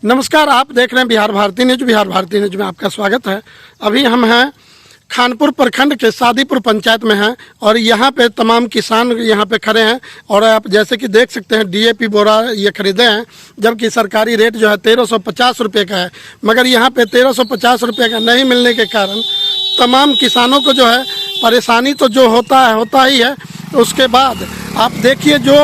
नमस्कार, आप देख रहे हैं बिहार भारती न्यूज। बिहार भारती न्यूज में आपका स्वागत है। अभी हम हैं खानपुर प्रखंड के सादीपुर पंचायत में हैं और यहाँ पे तमाम किसान यहाँ पे खड़े हैं और आप जैसे कि देख सकते हैं डीएपी बोरा ये खरीदे हैं, जबकि सरकारी रेट जो है 1350 रुपये का है। मगर यहाँ पे 1350 रुपये का नहीं मिलने के कारण तमाम किसानों को जो है परेशानी तो जो होता ही है। उसके बाद आप देखिए जो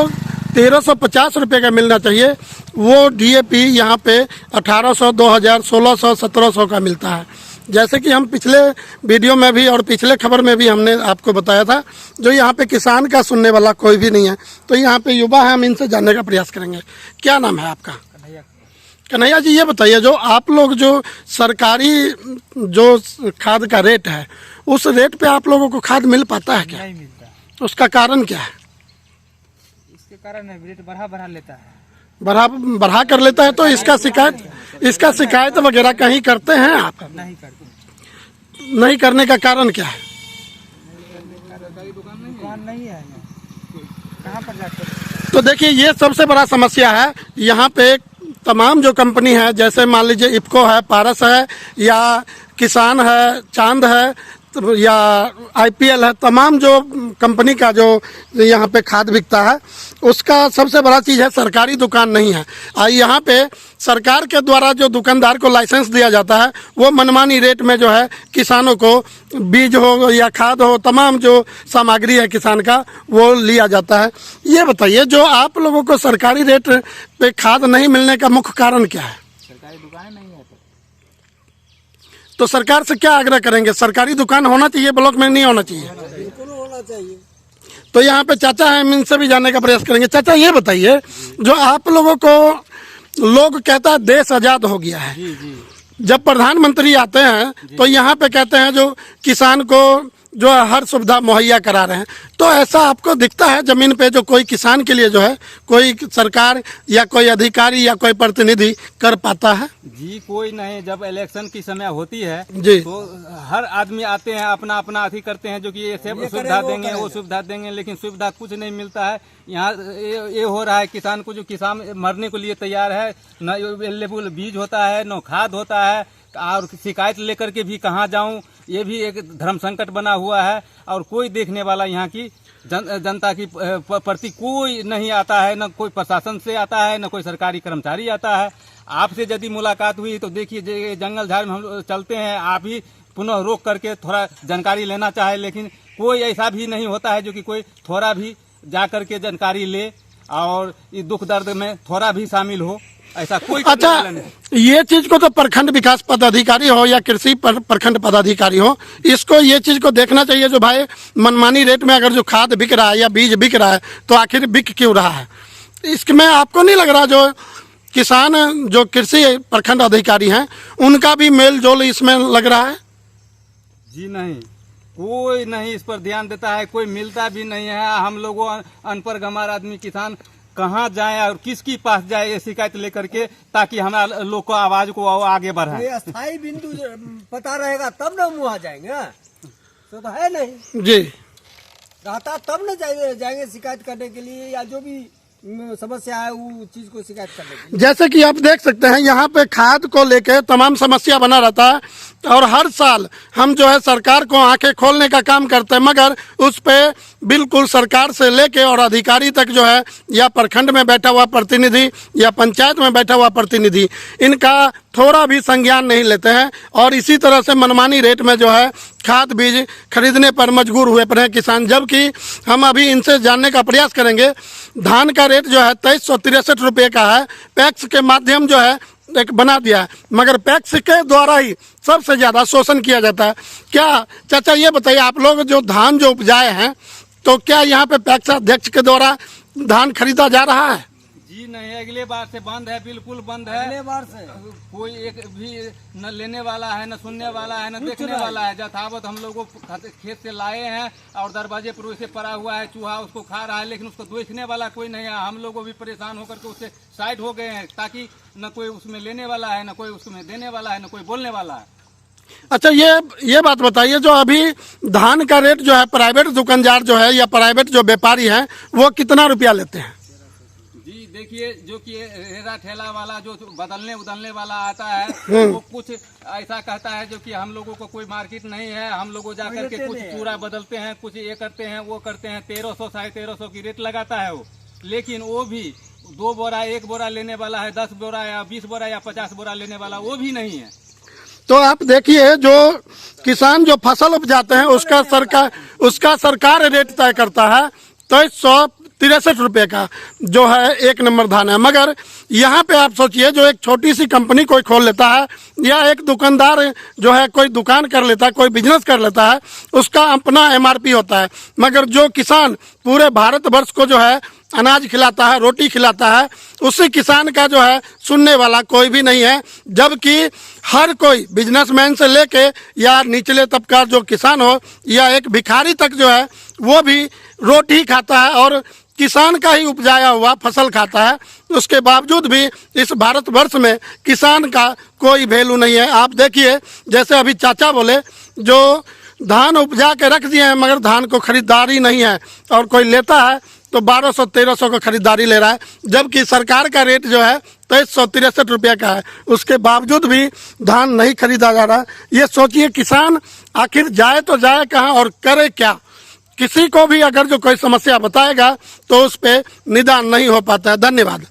1350 रुपये का मिलना चाहिए वो डीएपी यहाँ पे 1800, 2000, 1600, 1700 का मिलता है। जैसे कि हम पिछले वीडियो में भी और पिछले खबर में भी हमने आपको बताया था, जो यहाँ पे किसान का सुनने वाला कोई भी नहीं है। तो यहाँ पे युवा है, हम इनसे जानने का प्रयास करेंगे। क्या नाम है आपका? कन्हैया जी, ये बताइए जो आप लोग जो सरकारी जो खाद का रेट है उस रेट पे आप लोगों को खाद मिल पाता है क्या? नहीं मिलता। उसका कारण क्या है? इसके कारण रेट बढ़ा लेता है, बढ़ा कर लेता है। तो इसका शिकायत वगैरह कहीं करते हैं आप? नहीं करते। नहीं करने का कारण क्या है? दुकान नहीं है, कहाँ पर जाते? तो देखिए ये सबसे बड़ा समस्या है। यहाँ पे तमाम जो कंपनी है, जैसे मान लीजिए इफको है, पारस है, या किसान है, चांद है, या आईपीएल है, तमाम जो कंपनी का जो यहाँ पे खाद बिकता है उसका सबसे बड़ा चीज़ है सरकारी दुकान नहीं है। यहाँ पे सरकार के द्वारा जो दुकानदार को लाइसेंस दिया जाता है वो मनमानी रेट में जो है किसानों को बीज हो या खाद हो, तमाम जो सामग्री है किसान का वो लिया जाता है। ये बताइए जो आप लोगों को सरकारी रेट पे खाद नहीं मिलने का मुख्य कारण क्या है? सरकारी दुकान नहीं है। तो सरकार से क्या आग्रह करेंगे? सरकारी दुकान होना चाहिए, ब्लॉक में नहीं होना चाहिए? बिल्कुल होना चाहिए। तो यहाँ पे चाचा हैं, हम इनसे भी जानने का प्रयास करेंगे। चाचा ये बताइए जो आप लोगों को लोग कहता है देश आज़ाद हो गया है, जी। जब प्रधानमंत्री आते हैं तो यहाँ पे कहते हैं जो किसान को जो हर सुविधा मुहैया करा रहे हैं, तो ऐसा आपको दिखता है जमीन पे जो कोई किसान के लिए जो है कोई सरकार या कोई अधिकारी या कोई प्रतिनिधि कर पाता है? जी कोई नहीं। जब इलेक्शन की समय होती है जी तो हर आदमी आते हैं, अपना अथी करते हैं जो कि ये सुविधा देंगे, वो सुविधा देंगे, लेकिन सुविधा कुछ नहीं मिलता है। यहाँ ये हो रहा है किसान को, जो किसान मरने के लिए तैयार है, न अवेलेबल बीज होता है, न खाद होता है, और शिकायत लेकर के भी कहाँ जाऊं, ये भी एक धर्म संकट बना हुआ है। और कोई देखने वाला यहाँ की जनता की प्रति कोई नहीं आता है, न कोई प्रशासन से आता है, न कोई सरकारी कर्मचारी आता है। आपसे यदि मुलाकात हुई तो देखिए जंगल झाड़ में हम चलते हैं, आप ही पुनः रोक करके थोड़ा जानकारी लेना चाहे, लेकिन कोई ऐसा भी नहीं होता है जो कि कोई थोड़ा भी जा करके जानकारी ले और इस दुख दर्द में थोड़ा भी शामिल हो, ऐसा कोई। अच्छा, ये चीज को तो प्रखंड विकास पदाधिकारी हो या कृषि प्रखंड पदाधिकारी हो, इसको ये चीज को देखना चाहिए जो भाई मनमानी रेट में अगर जो खाद बिक रहा है या बीज बिक रहा है तो आखिर बिक क्यों रहा है? इसमें आपको नहीं लग रहा जो किसान जो कृषि प्रखंड अधिकारी हैं उनका भी मेल जोल इसमें लग रहा है? जी नहीं, कोई नहीं इस पर ध्यान देता है, कोई मिलता भी नहीं है। हम लोगों अनपढ़ गंवार आदमी किसान कहाँ जाए और किसकी पास जाए ये शिकायत लेकर के, ताकि हमारा लोग को आवाज को आगे बढ़ाए। ये स्थायी बिंदु पता रहेगा तब ना हम वहाँ जाएंगे, तो है नहीं जी रहता तब न जाएंगे शिकायत करने के लिए, या जो भी समस्या है वो चीज को शिकायत करने के लिए। जैसे कि आप देख सकते हैं यहाँ पे खाद को लेके तमाम समस्या बना रहता है और हर साल हम जो है सरकार को आंखें खोलने का काम करते हैं, मगर उस पे बिल्कुल सरकार से लेके और अधिकारी तक जो है या प्रखंड में बैठा हुआ प्रतिनिधि या पंचायत में बैठा हुआ प्रतिनिधि इनका थोड़ा भी संज्ञान नहीं लेते हैं और इसी तरह से मनमानी रेट में जो है खाद बीज खरीदने पर मजबूर हुए पड़े हैं किसान। जबकि हम अभी इनसे जानने का प्रयास करेंगे, धान का रेट जो है 2363 रुपये का है, पैक्स के माध्यम जो है एक बना दिया है, मगर पैक्स के द्वारा ही सबसे ज़्यादा शोषण किया जाता है। क्या चाचा ये बताइए, आप लोग जो धान जो उपजाए हैं तो क्या यहाँ पे पैक्स अध्यक्ष के द्वारा धान खरीदा जा रहा है? जी नहीं, अगले बार से बंद है, बिल्कुल बंद है। अगले बार से कोई एक भी न लेने वाला है, न सुनने वाला है, न देखने वाला है। जथावत हम लोगों खेत से लाए हैं और दरवाजे पर उसे पड़ा हुआ है, चूहा उसको खा रहा है, लेकिन उसको देखने वाला कोई नहीं है। हम लोग भी परेशान होकर के उससे साइड हो गए हैं, ताकि न कोई उसमें लेने वाला है, न कोई उसमें देने वाला है, न कोई बोलने वाला है। अच्छा, ये बात बताइए जो अभी धान का रेट जो है प्राइवेट दुकानदार जो है या प्राइवेट जो व्यापारी है वो कितना रुपया लेते हैं? जी देखिए जो कि रेरा ठेला वाला जो बदलने उदलने वाला आता है वो कुछ ऐसा कहता है जो कि हम लोगों को कोई मार्केट नहीं है, हम लोग जा करके कुछ चूड़ा बदलते हैं, कुछ ये करते हैं वो करते हैं, 1300 1350 की रेट लगाता है वो। लेकिन वो भी 2 बोरा 1 बोरा लेने वाला है, 10 बोरा या 20 बोरा या 50 बोरा लेने वाला वो भी नहीं है। तो आप देखिए जो किसान जो फसल उपजाते हैं उसका सरकार रेट तय करता है 2363 रुपये का जो है 1 नंबर धान है। मगर यहाँ पे आप सोचिए जो एक छोटी सी कंपनी कोई खोल लेता है या एक दुकानदार जो है कोई दुकान कर लेता है, कोई बिजनेस कर लेता है, उसका अपना एमआरपी होता है। मगर जो किसान पूरे भारतवर्ष को जो है अनाज खिलाता है, रोटी खिलाता है, उसी किसान का जो है सुनने वाला कोई भी नहीं है। जबकि हर कोई बिजनेसमैन से लेके या निचले तबका जो किसान हो या एक भिखारी तक जो है वो भी रोटी खाता है और किसान का ही उपजाया हुआ फसल खाता है। उसके बावजूद भी इस भारतवर्ष में किसान का कोई वैल्यू नहीं है। आप देखिए जैसे अभी चाचा बोले जो धान उपजा के रख दिए हैं मगर धान को खरीदारी नहीं है और कोई लेता है तो 1200-1300 का खरीदारी ले रहा है, जबकि सरकार का रेट जो है 2363 रुपये का है। उसके बावजूद भी धान नहीं खरीदा जा रहा है। ये सोचिए किसान आखिर जाए तो जाए कहाँ और करे क्या। किसी को भी अगर जो कोई समस्या बताएगा तो उस पर निदान नहीं हो पाता है। धन्यवाद।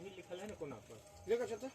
लिखल है ना कोना पर लेकर चलते